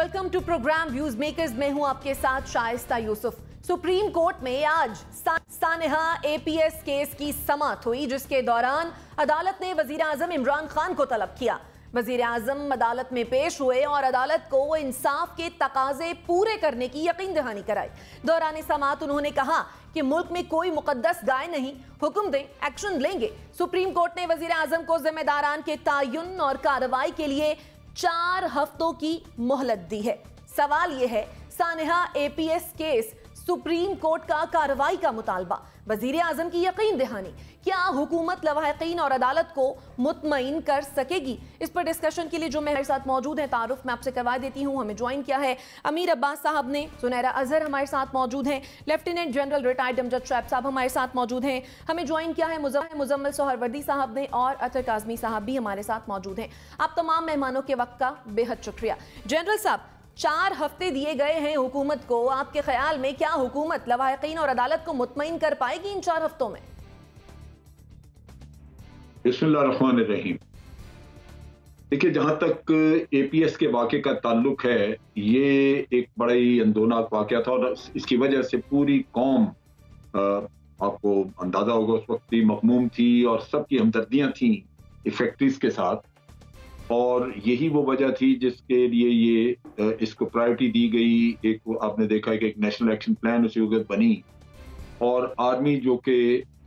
Welcome to programme views makers. मैं हूं आपके साथ शाइस्ता यूसुफ। सुप्रीम कोर्ट में आज सानेहा एपीएस केस की समाअत हुई, जिसके दौरान अदालत ने वजीर आजम इमरान खान को तलब किया। वजीर आजम अदालत में पेश हुए और अदालत को इंसाफ के तकाजे पूरे करने की यकीन दहानी कराई। दौरान समाअत उन्होंने कहा कि मुल्क में कोई मुकद्दस गाय नहीं, हुक्म दें एक्शन लेंगे। सुप्रीम कोर्ट ने वजीर आजम को जिम्मेदारान के तयन और कार्रवाई के लिए 4 हफ्तों की मोहलत दी है। सवाल यह है, सानेहा एपीएस केस सुप्रीम कोर्ट का कार्रवाई का मुतालबा, वजीर आजम की यकीन दहानी, क्या हुकूमत लवाहिकीन और अदालत को मुतमईन कर सकेगी? इस पर डिस्कशन के लिए जो मेरे साथ मौजूद हैं, तारुफ मैं आपसे करवा देती हूँ। हमें ज्वाइन किया है अमीर अब्बास साहब ने, सुनैरा अजहर हमारे साथ मौजूद हैं, लेफ्टिनेंट जनरल रिटायर्ड अमजद शैब साहब हमारे साथ मौजूद हैं। हमें ज्वाइन किया है मुजम्मिल सोहरवर्दी साहब ने और अतर काजमी साहब भी हमारे साथ मौजूद हैं। आप तमाम मेहमानों के वक्त का बेहद शुक्रिया। जनरल साहब, 4 हफ्ते दिए गए हैं हुकूमत को, आपके ख्याल में क्या हुकूमत लवाहिकीन और अदालत को मुतमईन कर पाएगी इन 4 हफ्तों में? बिस्मिल्लाहिर्रहमानिर्रहीम। देखिए, जहां तक एपीएस के वाक़े का ताल्लुक है, ये एक बड़ा ही अंदोनाक वाक़या था और इसकी वजह से पूरी कौम, आपको अंदाजा होगा, उस वक्त भी मखमूम थी और सबकी हमदर्दियां थी इफेक्टिव्स के साथ। और यही वो वजह थी जिसके लिए ये इसको प्रायोरिटी दी गई। एक आपने देखा कि एक नेशनल एक्शन प्लान उसी वक्त बनी और आर्मी जो कि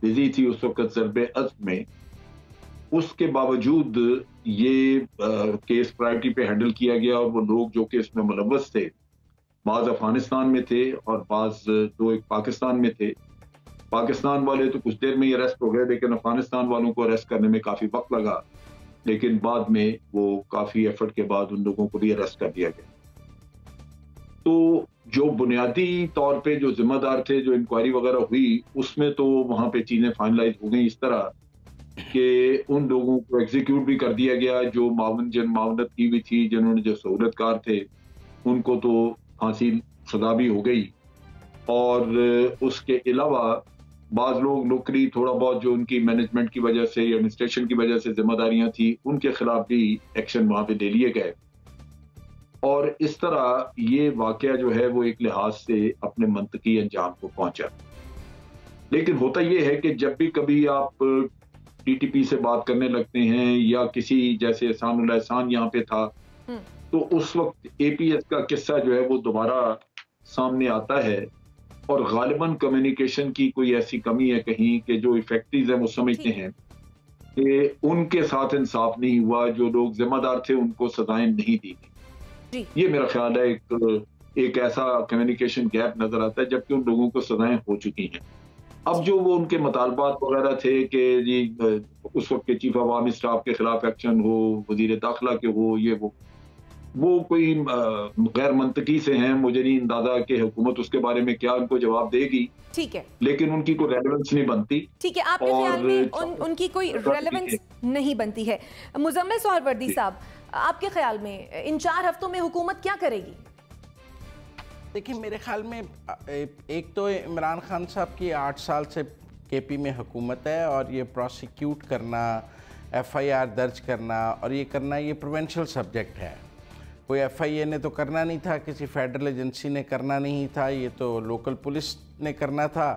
बिजी थी उस वक्त ज़रबे अज़्म में, उसके बावजूद ये केस प्रायोरिटी पे हैंडल किया गया। और वो लोग जो कि इसमें मुलव्वस थे, बाज़ अफगानिस्तान में थे और बाज़ एक पाकिस्तान में थे। पाकिस्तान वाले तो कुछ देर में ही अरेस्ट हो गए, लेकिन अफगानिस्तान वालों को अरेस्ट करने में काफ़ी वक्त लगा, लेकिन बाद में वो काफ़ी एफर्ट के बाद उन लोगों को भी अरेस्ट कर दिया गया। तो जो बुनियादी तौर पे जो जिम्मेदार थे, जो इंक्वायरी वगैरह हुई, उसमें तो वहाँ पे चीज़ें फाइनलाइज हो गई इस तरह कि उन लोगों को एग्जीक्यूट भी कर दिया गया जो मावनत की हुई थी, जिन्होंने जो सहूलतकार थे, उनको तो फांसी सजा भी हो गई। और उसके अलावा बाज़ लोग नौकरी थोड़ा बहुत जो उनकी मैनेजमेंट की वजह से, एडमिनिस्ट्रेशन की वजह से जिम्मेदारियां थी, उनके खिलाफ भी एक्शन वहां पे ले लिए गए। और इस तरह ये वाकया जो है वो एक लिहाज से अपने मंतकी अंजाम को पहुंचा। लेकिन होता यह है कि जब भी कभी आप टीटीपी से बात करने लगते हैं या किसी जैसे एहसान यहाँ पे था, तो उस वक्त एपीएस का किस्सा जो है वो दोबारा सामने आता है। और गालिबन कम्युनिकेशन की कोई ऐसी कमी है कहीं कि जो इफेक्टिव है वो समझते हैं कि उनके साथ इंसाफ नहीं हुआ, जो लोग जिम्मेदार थे उनको सजाएं नहीं दी गई। ये मेरा ख्याल है एक ऐसा कम्युनिकेशन गैप नजर आता है, जबकि उन लोगों को सजाएं हो चुकी हैं। अब जो वो उनके मुतालबात वगैरह थे कि जी उस वक्त के चीफ अवामी स्टाफ के खिलाफ एक्शन हो, वजीर दाखिला के हो, ये वो कोई गैर मंतकी से हैं। मुझे नहीं अंदाजा कि हुकूमत उसके बारे में क्या उनको जवाब देगी। ठीक है, लेकिन उनकी कोई रेलेवेंस नहीं बनती। ठीक है, आपके ख्याल में उनकी कोई रेलेवेंस नहीं बनती है। मुजम्मिल सोहरवर्दी साहब, आपके ख्याल में इन 4 हफ्तों में हुकूमत क्या करेगी? देखिए, मेरे ख्याल में एक तो इमरान खान साहब की 8 साल से केपी में हुकूमत है और ये प्रोसिक्यूट करना, एफआईआर दर्ज करना और ये करना, ये प्रोविंशियल सब्जेक्ट है। कोई एफआईए ने तो करना नहीं था, किसी फेडरल एजेंसी ने करना नहीं था, ये तो लोकल पुलिस ने करना था,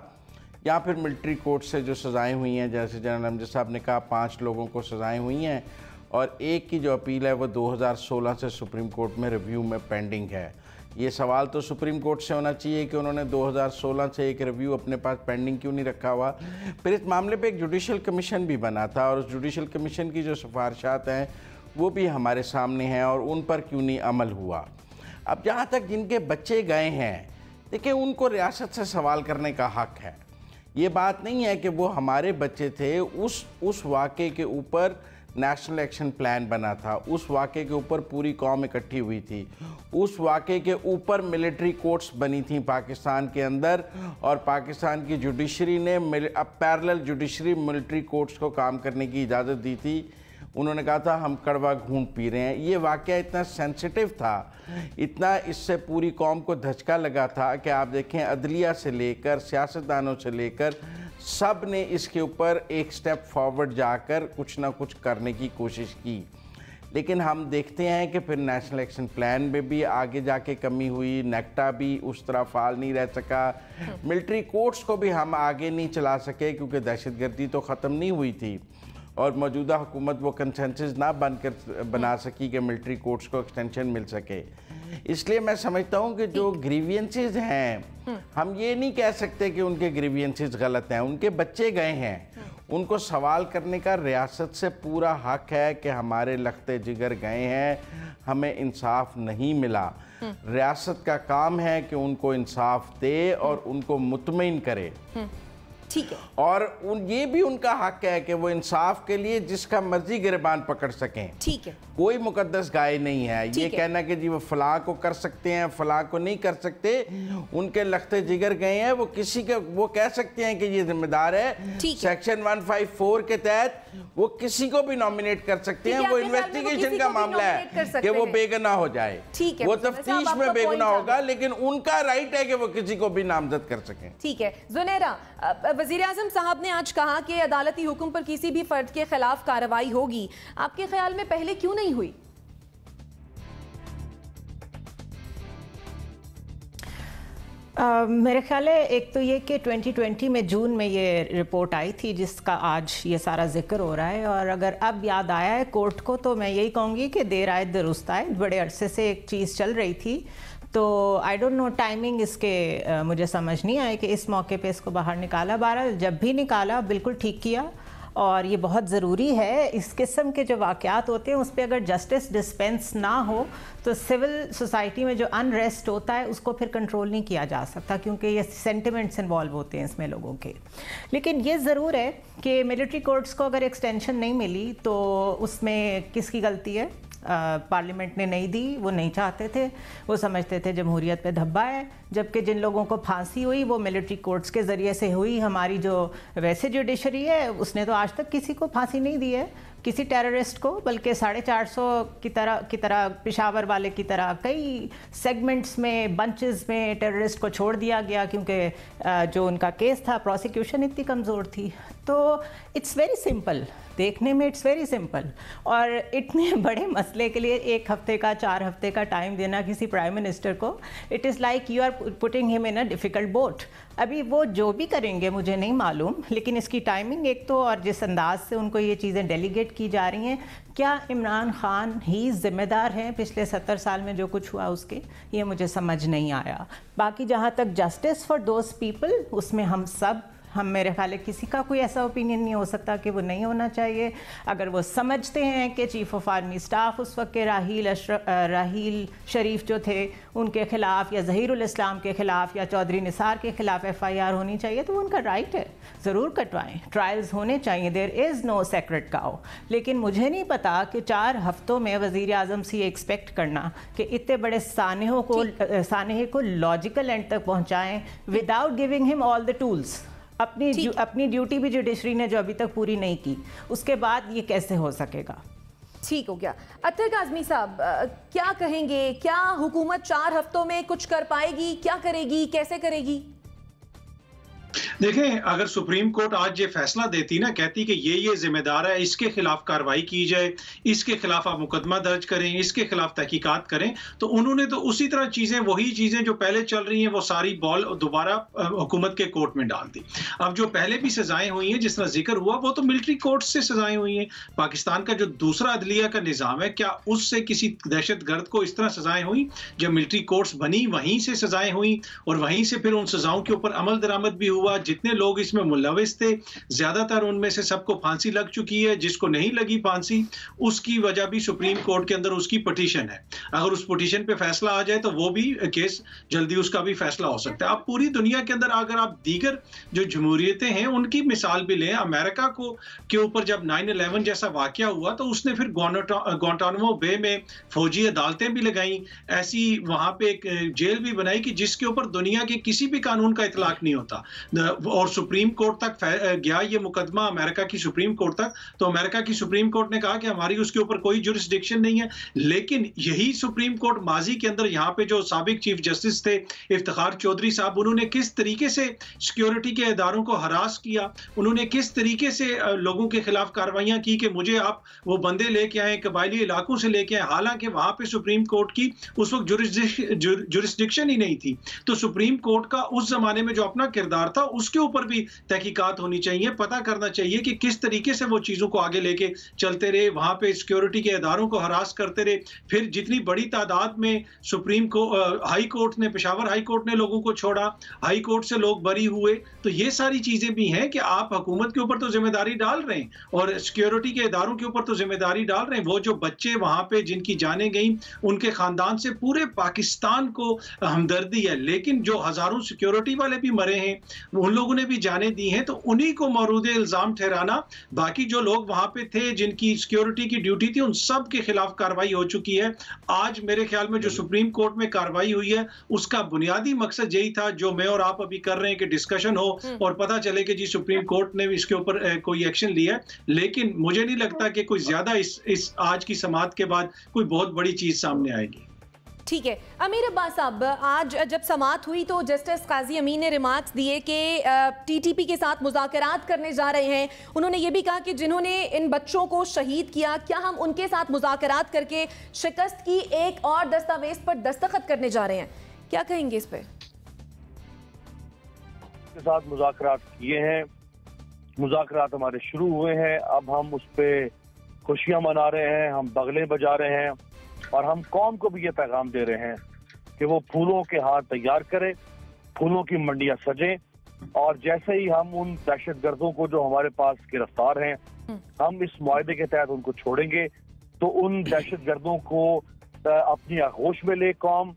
या फिर मिलिट्री कोर्ट से जो सज़ाएं हुई हैं, जैसे जनरल अमजद साहब ने कहा 5 लोगों को सज़ाएं हुई हैं और एक की जो अपील है वो 2016 से सुप्रीम कोर्ट में रिव्यू में पेंडिंग है। ये सवाल तो सुप्रीम कोर्ट से होना चाहिए कि उन्होंने 2016 से एक रिव्यू अपने पास पेंडिंग क्यों नहीं रखा हुआ। फिर इस मामले पे एक जुडिशल कमीशन भी बना था और उस जुडिशल कमीशन की जो सिफारिशात हैं वो भी हमारे सामने हैं और उन पर क्यों नहीं अमल हुआ। अब जहाँ तक जिनके बच्चे गए हैं, देखिए उनको रियासत से सवाल करने का हक है। ये बात नहीं है कि वो हमारे बच्चे थे। उस वाक़े के ऊपर नेशनल एक्शन प्लान बना था, उस वाक़े के ऊपर पूरी कौम इकट्ठी हुई थी, उस वाक़े के ऊपर मिलिट्री कोर्ट्स बनी थी पाकिस्तान के अंदर और पाकिस्तान की जुडिशरी ने अब पैरेलल जुडिशरी मिलिट्री कोर्ट्स को काम करने की इजाज़त दी थी। उन्होंने कहा था हम कड़वा घूंट पी रहे हैं। ये वाक़या इतना सेंसिटिव था, इतना इससे पूरी कौम को धचका लगा था कि आप देखें अदलिया से लेकर सियासतदानों से लेकर सब ने इसके ऊपर एक स्टेप फॉरवर्ड जाकर कुछ ना कुछ करने की कोशिश की। लेकिन हम देखते हैं कि फिर नेशनल एक्शन प्लान में भी आगे जाके कमी हुई, नेक्टा भी उस तरह फाल नहीं रह सका, मिलिट्री कोर्ट्स को भी हम आगे नहीं चला सके क्योंकि दहशतगर्दी तो ख़त्म नहीं हुई थी और मौजूदा हुकूमत वो कंसेंसस ना बना सकी कि मिलिट्री कोर्ट्स को एक्सटेंशन मिल सके। इसलिए मैं समझता हूँ कि जो ग्रीवियंसेस हैं, हम ये नहीं कह सकते कि उनके ग्रीवियंसेस गलत हैं, उनके बच्चे गए हैं, उनको सवाल करने का रियासत से पूरा हक है कि हमारे लखते जिगर गए हैं, हमें इंसाफ नहीं मिला। रियासत का काम है कि उनको इंसाफ दे और उनको मुतमईन करे। ठीक है। और ये भी उनका हक है कि वो इंसाफ के लिए जिसका मर्जी गिरबान पकड़ सकें। ठीक है। कोई मुकद्दस गाय नहीं है। ये कहना कि जी वो फलां को कर सकते हैं, फलां को नहीं कर सकते, उनके लखते जिगर गए हैं, वो किसी के वो कह सकते हैं कि ये जिम्मेदार है। सेक्शन 154 के तहत वो किसी को भी नॉमिनेट कर सकते हैं। वो इन्वेस्टिगेशन का मामला है कि वो बेगुनाह हो जाए, वो तफ्तीश में बेगुनाह होगा, लेकिन उनका राइट है कि वो किसी को भी नामजद कर सकें। ठीक है। जुनेरा, वज़ीर आज़म साहब ने आज कहा कि अदालती हुक्म पर किसी भी फर्द के खिलाफ कार्रवाई होगी। आपके ख्याल में पहले क्यों नहीं हुई? मेरे ख्याल है एक तो ये कि 2020 में जून में ये रिपोर्ट आई थी जिसका आज ये सारा जिक्र हो रहा है, और अगर अब याद आया है कोर्ट को तो मैं यही कहूँगी कि देर आए दुरुस्त आए। बड़े अरसे से एक चीज़ चल रही थी, तो आई डोंट नो टाइमिंग इसके मुझे समझ नहीं आया कि इस मौके पे इसको बाहर निकाला। बहरहाल जब भी निकाला बिल्कुल ठीक किया, और ये बहुत ज़रूरी है। इस किस्म के जो वाक़यात होते हैं उस पर अगर जस्टिस डिस्पेंस ना हो तो सिविल सोसाइटी में जो अनरेस्ट होता है उसको फिर कंट्रोल नहीं किया जा सकता, क्योंकि ये सेंटिमेंट्स इन्वॉल्व होते हैं इसमें लोगों के। लेकिन ये ज़रूर है कि मिलिट्री कोर्ट्स को अगर एक्सटेंशन नहीं मिली तो उसमें किसकी गलती है? पार्लियामेंट ने नहीं दी, वो नहीं चाहते थे, वो समझते थे जमहूरियत पे धब्बा है। जबकि जिन लोगों को फांसी हुई वो मिलिट्री कोर्ट्स के ज़रिए से हुई। हमारी जो वैसे जुडिशरी है उसने तो आज तक किसी को फांसी नहीं दी है, किसी टेररिस्ट को, बल्कि 450 की तरह पेशावर वाले की तरह कई सेगमेंट्स में, बंचेस में टेररिस्ट को छोड़ दिया गया, क्योंकि जो उनका केस था प्रोसिक्यूशन इतनी कमज़ोर थी। तो इट्स वेरी सिंपल, देखने में इट्स वेरी सिंपल, और इतने बड़े मसले के लिए 1 हफ्ते का 4 हफ्ते का टाइम देना किसी प्राइम मिनिस्टर को, it is like you are putting him in a difficult boat. अभी वो जो भी करेंगे मुझे नहीं मालूम, लेकिन इसकी टाइमिंग एक तो, और जिस अंदाज से उनको ये चीज़ें डेलीगेट की जा रही हैं, क्या इमरान खान ही ज़िम्मेदार हैं पिछले 70 साल में जो कुछ हुआ उसके? ये मुझे समझ नहीं आया। बाकी जहाँ तक जस्टिस फॉर दोज पीपल, उसमें हम मेरे ख्याल है किसी का कोई ऐसा ओपिनियन नहीं हो सकता कि वो नहीं होना चाहिए। अगर वो समझते हैं कि चीफ ऑफ आर्मी स्टाफ उस वक्त के राहील शरीफ जो थे उनके ख़िलाफ़, या ज़हीरुल इस्लाम के ख़िलाफ़, या चौधरी निसार के ख़िलाफ़ FIR होनी चाहिए, तो उनका राइट है, ज़रूर कटवाएं, ट्रायल्स होने चाहिए। There is no secret cow. लेकिन मुझे नहीं पता कि 4 हफ्तों में वज़ीर आज़म से ये एक्सपेक्ट करना कि इतने बड़े सानहे को लॉजिकल एंड तक पहुँचाएँ without giving him all the tools. अपनी ड्यूटी भी जुडिशरी ने जो अभी तक पूरी नहीं की, उसके बाद ये कैसे हो सकेगा? ठीक हो गया। अत्तर काज़मी साहब, क्या कहेंगे? क्या हुकूमत 4 हफ्तों में कुछ कर पाएगी? क्या करेगी? कैसे करेगी? देखें, अगर सुप्रीम कोर्ट आज ये फैसला देती ना, कहती कि ये जिम्मेदार है, इसके खिलाफ कार्रवाई की जाए, इसके खिलाफ आप मुकदमा दर्ज करें, इसके खिलाफ तहकीकात करें, तो उन्होंने तो उसी तरह चीजें, वही चीजें जो पहले चल रही हैं, वो सारी बॉल दोबारा हुकूमत के कोर्ट में डाल दी। अब जो पहले भी सजाएं हुई हैं, जिस तरह जिक्र हुआ, वो तो मिलिट्री कोर्ट से सजाएं हुई हैं। पाकिस्तान का जो दूसरा अदलिया का निज़ाम है, क्या उससे किसी दहशतगर्द को इस तरह सजाएं हुई? जब मिलिट्री कोर्ट्स बनी वहीं से सजाएं हुई, और वहीं से फिर उन सजाओं के ऊपर अमल दरामद भी हुआ। जितने लोग इसमें मुलविस थे, ज्यादातर उनमें से सबको फांसी लग चुकी है। जिसको नहीं लगी फांसी, उसकी वजह भी सुप्रीम कोर्ट के अंदर उसकी पिटीशन है। अगर उस पिटीशन पे फैसला आ जाए तो वो भी केस जल्दी उसका भी फैसला हो सकता है। अब पूरी दुनिया के अंदर अगर आप दीगर जो जमहूरियतें हैं उनकी मिसाल भी लें, अमेरिका के ऊपर जब 9/11 जैसा वाकया हुआ तो उसने फिर ग्वांटानामो बे में फौजी अदालतें भी लगाई, ऐसी वहां पे एक जेल भी बनाई कि जिसके ऊपर दुनिया के किसी भी कानून का इतलाक नहीं होता। और सुप्रीम कोर्ट तक गया ये मुकदमा, अमेरिका की सुप्रीम कोर्ट तक, तो अमेरिका की सुप्रीम कोर्ट ने कहा कि हमारी उसके ऊपर कोई जुरिस्डिक्शन नहीं है। लेकिन यही सुप्रीम कोर्ट माजी के अंदर यहाँ पे जो साबिक चीफ जस्टिस थे इफ्तिखार चौधरी साहब, उन्होंने किस तरीके से सिक्योरिटी के इदारों को हरास किया, उन्होंने किस तरीके से लोगों के खिलाफ कार्रवाइयां की कि मुझे आप वो बंदे लेके आए, कबायली इलाकों से लेके आए, हालांकि वहां पे सुप्रीम कोर्ट की उस वक्त जुरिस्डिक्शन ही नहीं थी। तो सुप्रीम कोर्ट का उस जमाने में जो अपना किरदार था उसके ऊपर भी तहकीकात होनी चाहिए, पता करना चाहिए कि किस तरीके से वो चीजों को आगे लेके चलते रहे, वहां पे सिक्योरिटी के इदारों को हरास करते रहे। फिर जितनी बड़ी तादाद में हाई कोर्ट ने, पेशावर हाई कोर्ट ने लोगों को छोड़ा, हाई कोर्ट से लोग बरी हुए। तो ये सारी चीजें भी हैं कि आप हुकूमत के ऊपर तो जिम्मेदारी डाल रहे हैं और सिक्योरिटी के इदारों के ऊपर तो जिम्मेदारी डाल रहे हैं। वो जो बच्चे वहां पे जिनकी जानें गई, उनके खानदान से पूरे पाकिस्तान को हमदर्दी है, लेकिन जो हजारों सिक्योरिटी वाले भी मरे हैं, उन लोगों ने भी जाने दी हैं, तो उन्हीं को मौरूद इल्जाम ठहराना, बाकी जो लोग वहां पे थे जिनकी सिक्योरिटी की ड्यूटी थी उन सब के खिलाफ कार्रवाई हो चुकी है। आज मेरे ख्याल में जो सुप्रीम कोर्ट में कार्रवाई हुई है उसका बुनियादी मकसद यही था जो मैं और आप अभी कर रहे हैं कि डिस्कशन हो और पता चले कि जी सुप्रीम कोर्ट ने भी इसके ऊपर कोई एक्शन लिया है। लेकिन मुझे नहीं लगता कि कोई ज्यादा इस आज की समाअत के बाद कोई बहुत बड़ी चीज सामने आएगी। ठीक है अमीर अब्बास साहब, आज जब समाअत हुई तो जस्टिस काजी अमीन ने रिमार्क्स दिए कि टीटीपी के साथ मुज़ाकरात करने जा रहे हैं। उन्होंने ये भी कहा कि जिन्होंने इन बच्चों को शहीद किया, क्या हम उनके साथ मुज़ाकरात करके शिकस्त की एक और दस्तावेज पर दस्तखत करने जा रहे हैं? क्या कहेंगे इस पे? के साथ मुज़ाकरात किए हैं, मुज़ाकरात हमारे शुरू हुए हैं, अब हम उस पर खुशियां मना रहे हैं, हम बगले बजा रहे हैं और हम कौम को भी ये पैगाम दे रहे हैं कि वो फूलों के हार तैयार करें, फूलों की मंडियां सजें और जैसे ही हम उन दहशतगर्दों को जो हमारे पास गिरफ्तार हैं, हम इस मुआहदे के तहत उनको छोड़ेंगे तो उन दहशतगर्दों को अपनी आगोश में ले कौम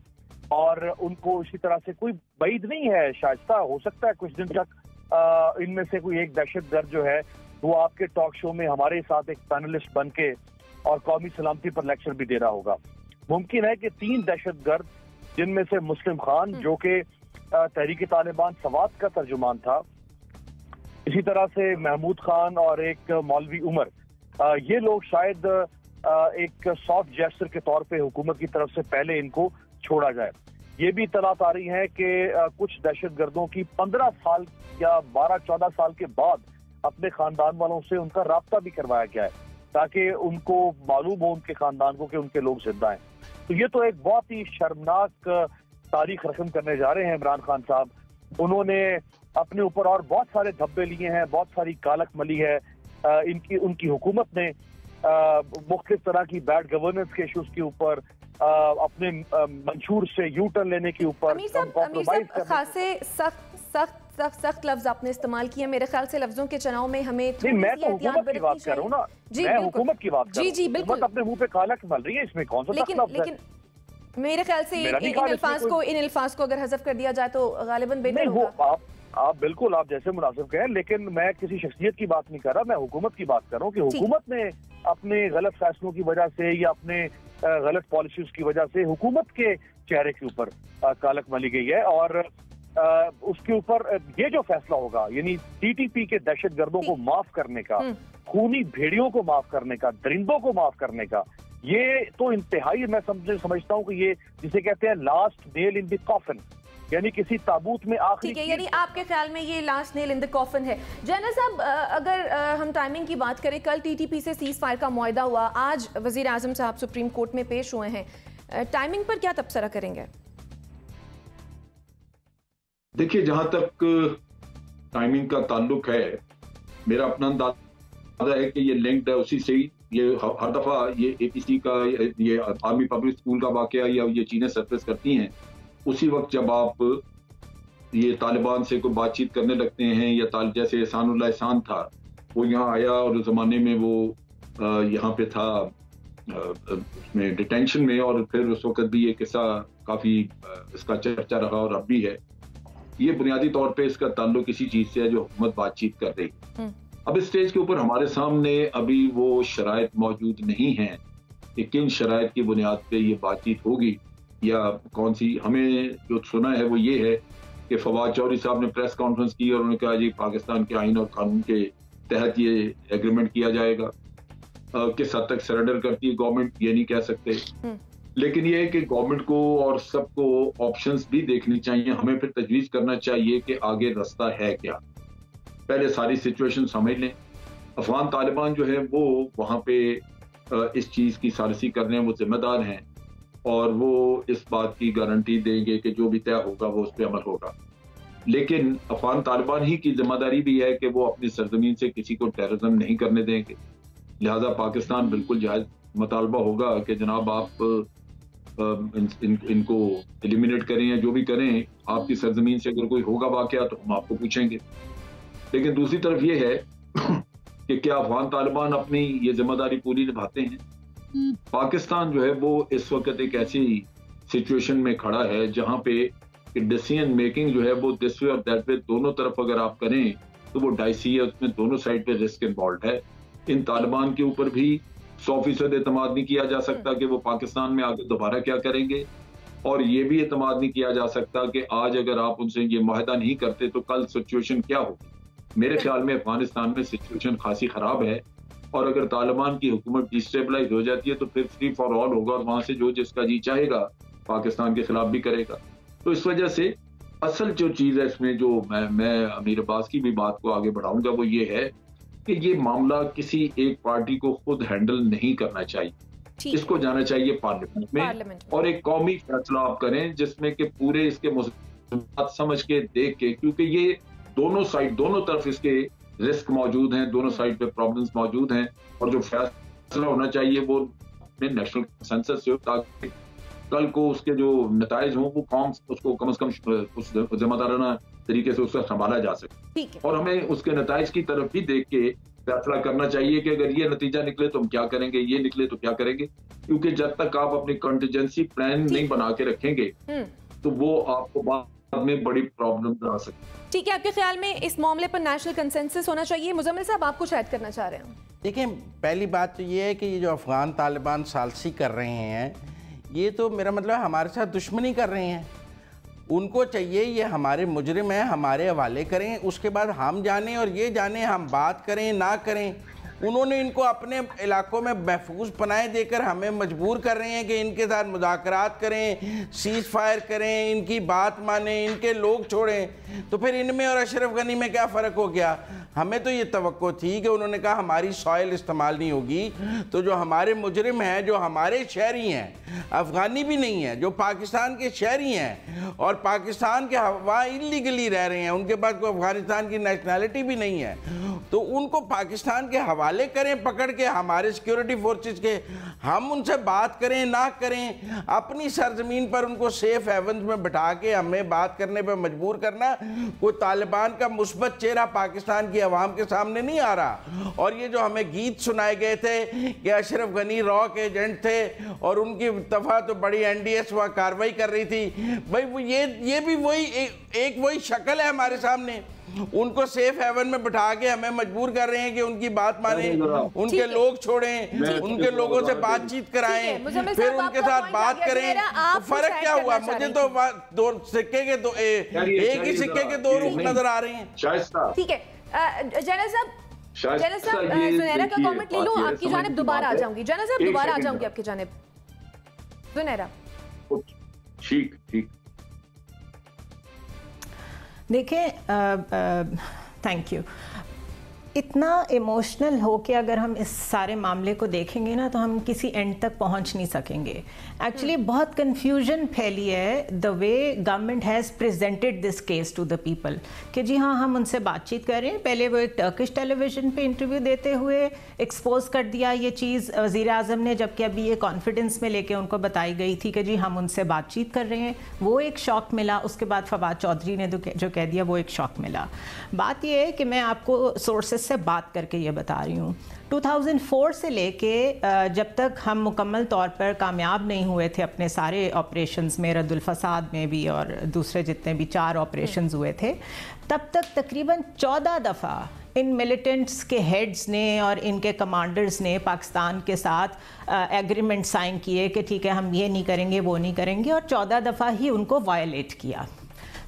और उनको इसी तरह से कोई बैद नहीं है, शाइस्ता हो सकता है कुछ दिन तक इनमें से कोई एक दहशतगर्द जो है वो आपके टॉक शो में हमारे साथ एक पैनलिस्ट बन के और कौमी सलामती पर लेक्चर भी दे रहा होगा। मुमकिन है कि 3 दहशतगर्द जिनमें से मुस्लिम खान जो कि तहरीक तालिबान सवात का तर्जुमान था, इसी तरह से महमूद खान और एक मौलवी उमर, ये लोग शायद एक सॉफ्ट जेस्चर के तौर पे हुकूमत की तरफ से पहले इनको छोड़ा जाए। ये भी इत्तलात आ रही है कि कुछ दहशतगर्दों की 15 साल या 12-14 साल के बाद अपने खानदान वालों से उनका राब्ता भी करवाया गया है ताकि उनको मालूम हो उनके खानदान को कि उनके लोग जिंदा हैं। तो ये तो एक बहुत ही शर्मनाक तारीख रकम करने जा रहे हैं इमरान खान साहब। उन्होंने अपने ऊपर और बहुत सारे धब्बे लिए हैं, बहुत सारी कालक मली है। उनकी हुकूमत ने मुख्तलिफ तरह की बैड गवर्नेंस के इशूज के ऊपर, अपने मंशूर से यू टर्न लेने के ऊपर खासे सख्त लफ्ज आपने इस्तेमाल किया। मेरे ख्याल से लफ्जों के चुनाव में हमें मैं तो हुकूमत की बात कर रहा हूँ ना, मैं हुकूमत की बात कर रहा हूँ। जी बिल्कुल, अपने मुंह पे काला मल रही है, इसमें कौन सा सख्त लफ्ज है? मेरे ख्याल से इन अल्फाज को अगर हज़फ कर दिया जाए तो गालिबन बेहतर होगा। आप बिल्कुल आप जैसे मुनासिब कहें, लेकिन मैं किसी शख्सियत की बात नहीं कर रहा, मैं हुकूमत की बात कर रहा हूँ कि हुकूमत ने अपने गलत फैसलों की वजह से या अपने गलत पॉलिसीज की वजह से हुकूमत के चेहरे के ऊपर कालक मली गई है और उसके ऊपर ये जो फैसला होगा, यानी टीटीपी के दहशतगर्दों को माफ करने का, खूनी भेड़ियों को माफ करने का, दरिंदों को माफ करने का, ये तो इंतहाई मैं समझता हूँ कि ये जिसे कहते हैं last nail in the coffin, यानी किसी ताबूत में आखिरी। ठीक है, यानी आपके ख्याल में ये last nail in the coffin है। जैना साहब, अगर हम टाइमिंग की बात करें, कल टीटीपी से सीज फायर का मुआहदा हुआ, आज वजीर आजम साहब सुप्रीम कोर्ट में पेश हुए हैं, टाइमिंग पर क्या तबसरा करेंगे? देखिए, जहां तक टाइमिंग का ताल्लुक है, मेरा अपना अंदाजा है कि ये लिंक्ड है उसी से ही। ये हर दफा ये एपीसी का, ये आर्मी पब्लिक स्कूल का वाकया या ये चीजें सरफेस करती हैं उसी वक्त जब आप ये तालिबान से कोई बातचीत करने लगते हैं, या जैसे एहसानुल्लाह एहसान था, वो यहाँ आया और उस जमाने में वो यहाँ पे था उसमें डिटेंशन में, और फिर उस वक्त भी ये किस्सा काफी इसका चर्चा रहा और अब भी है। ये बुनियादी तौर पे इसका ताल्लुक किसी चीज से है जो हुकूमत बातचीत कर रही है। अब इस स्टेज के ऊपर हमारे सामने अभी वो शराइत मौजूद नहीं है कि किन शराइत की बुनियाद पे ये बातचीत होगी या कौन सी। हमें जो सुना है वो ये है कि फवाद चौधरी साहब ने प्रेस कॉन्फ्रेंस की और उन्होंने कहा जी पाकिस्तान के आइन और कानून के तहत ये एग्रीमेंट किया जाएगा। किस हद तक सरेंडर करती है गवर्नमेंट ये नहीं कह सकते, लेकिन ये है कि गवर्नमेंट को और सबको ऑप्शंस भी देखनी चाहिए। हमें फिर तजवीज़ करना चाहिए कि आगे रास्ता है क्या। पहले सारी सिचुएशन समझ लें। अफगान तालिबान जो है वो वहाँ पे इस चीज़ की सारसी कर रहे हैं, वो जिम्मेदार हैं और वो इस बात की गारंटी देंगे कि जो भी तय होगा वो उस पर अमल होगा। लेकिन अफगान तालिबान ही की जिम्मेदारी भी है कि वो अपनी सरजमीन से किसी को टेररिज्म नहीं करने देंगे। लिहाजा पाकिस्तान बिल्कुल जायज़ मुतालबा होगा कि जनाब आप इनको एलिमिनेट करें या जो भी करें, आपकी सरजमीन से अगर कोई होगा वाकया तो हम आपको पूछेंगे। लेकिन दूसरी तरफ ये है कि क्या अफगान तालिबान अपनी ये जिम्मेदारी पूरी निभाते हैं। पाकिस्तान जो है वो इस वक्त एक ऐसी सिचुएशन में खड़ा है जहां पे डिसीजन मेकिंग जो है वो दिस वे और दैट वे दोनों तरफ अगर आप करें तो वो डाइसी है, उसमें दोनों साइड पे रिस्क इन्वॉल्व है। इन तालिबान के ऊपर भी 100% एतमाद नहीं किया जा सकता कि वो पाकिस्तान में आकर दोबारा क्या करेंगे, और ये भी एतमाद नहीं किया जा सकता कि आज अगर आप उनसे ये मुआहदा नहीं करते तो कल सिचुएशन क्या होगी। मेरे ख्याल में अफगानिस्तान में सिचुएशन खासी खराब है और अगर तालिबान की हुकूमत डिस्टेबलाइज हो जाती है तो फिर फ्री फॉर ऑल होगा और वहां से जो जिसका जी चाहेगा पाकिस्तान के खिलाफ भी करेगा। तो इस वजह से असल जो चीज है इसमें, जो मैं अमीर अब्बास की भी बात को आगे बढ़ाऊंगा, वो ये है कि ये मामला किसी एक पार्टी को खुद हैंडल नहीं करना चाहिए। इसको जाना चाहिए पार्लियामेंट में और एक कौमी फैसला आप करें जिसमें कि पूरे इसके मुद्दे समझ के देख के, क्योंकि ये दोनों साइड दोनों तरफ इसके रिस्क मौजूद हैं, दोनों साइड पे प्रॉब्लम्स मौजूद हैं और जो फैसला होना चाहिए वो नेशनल कंसेंसस से हो ताकि कल को उसके जो नताइज हों वो कौम उसको कम से कम उस जिम्मेदाराना तरीके से उसका संभाला जा सके। और हमें उसके नताइज की तरफ भी देख के फैसला करना चाहिए कि अगर ये नतीजा निकले तो हम क्या करेंगे, ये निकले तो क्या करेंगे, क्योंकि जब तक आप अपनी कंटीजेंसी प्लान नहीं बना के रखेंगे तो वो आपको बाद में बड़ी प्रॉब्लम आ सकती है। ठीक है, आपके ख्याल में इस मामले पर नेशनल कंसेंसस होना चाहिए? मुजम्मिल साहब आप कुछ ऐड करना चाह रहे हैं? देखिए, पहली बात तो ये है कि ये जो अफगान तालिबान सालसी कर रहे हैं ये तो मेरा मतलब हमारे साथ दुश्मनी कर रहे हैं। उनको चाहिए ये हमारे मुजरिम हैं, हमारे हवाले करें, उसके बाद हम जाने और ये जाने हम बात करें ना करें। उन्होंने इनको अपने इलाकों में महफूज पनाहे देकर हमें मजबूर कर रहे हैं कि इनके साथ मुज़ाकरात करें, सीज़ फायर करें, इनकी बात मानें, इनके लोग छोड़ें। तो फिर इनमें और अशरफ गनी में क्या फ़र्क हो गया? हमें तो ये तवक्को थी कि उन्होंने कहा हमारी सॉइल इस्तेमाल नहीं होगी, तो जो हमारे मुजरिम हैं, जो हमारे शहरी हैं, अफ़गानी भी नहीं है, जो पाकिस्तान के शहरी हैं और पाकिस्तान के हवा इलीगली रह रहे हैं, उनके पास कोई अफ़गानिस्तान की नेशनैलिटी भी नहीं है, तो उनको पाकिस्तान के हवाले करें पकड़ के, हमारे सिक्योरिटी फोर्सेस के। हम उनसे बात करें ना करें, अपनी सरजमीन पर उनको सेफ हेवन्स में बिठा के हमें बात करने पर मजबूर करना। कोई तालिबान का मुस्बत चेहरा पाकिस्तान की अवाम के सामने नहीं आ रहा। और ये जो हमें गीत सुनाए गए थे कि अशरफ गनी रॉ के एजेंट थे और उनकी दफ़ा तो बड़ी NDS वहाँ कार्रवाई कर रही थी, भाई वो ये भी वही एक वही शक्ल है हमारे सामने। उनको सेफ हेवन में बिठा के हमें मजबूर कर रहे हैं कि उनकी बात माने, उनके लोग छोड़ें, उनके लोगों से बातचीत कराएं, फिर उनके साथ बात करें। तो फर्क क्या हुआ? मुझे तो दो सिक्के के दो एक ही सिक्के के दो रूप नजर आ रहे हैं। ठीक है, जैनब साहब जुनैरा का कमेंट ले लूं, आपकी जानिब दोबारा आ जाऊंगी। जैनब साहब दोबारा आ जाऊंगी आपकी जानिब। जुनैरा, ठीक देखिए, थैंक यू। इतना इमोशनल हो के अगर हम इस सारे मामले को देखेंगे ना तो हम किसी एंड तक पहुंच नहीं सकेंगे। एक्चुअली बहुत कंफ्यूजन फैली है the way government has presented this case to the people कि जी हाँ हम उनसे बातचीत कर रहे हैं। पहले वो एक टर्किश टेलीविज़न पे इंटरव्यू देते हुए एक्सपोज कर दिया ये चीज़ वज़ीर आज़म ने, जबकि अभी ये कॉन्फिडेंस में लेके उनको बताई गई थी कि जी हम उनसे बातचीत कर रहे हैं। वो एक शॉक मिला। उसके बाद फवाद चौधरी ने जो कह दिया वो एक शॉक मिला। बात ये है कि मैं आपको सोर्सेस से बात करके ये बता रही हूँ। 2004 से लेके जब तक हम मुकम्मल तौर पर कामयाब नहीं हुए थे अपने सारे ऑपरेशंस में, रद्दुल फसाद में भी और दूसरे जितने भी 4 ऑपरेशंस हुए थे, तब तक तकरीबन 14 दफ़ा इन मिलिटेंट्स के हेड्स ने और इनके कमांडर्स ने पाकिस्तान के साथ एग्रीमेंट साइन किए कि ठीक है हम ये नहीं करेंगे वो नहीं करेंगे, और 14 दफ़ा ही उनको वायलेट किया।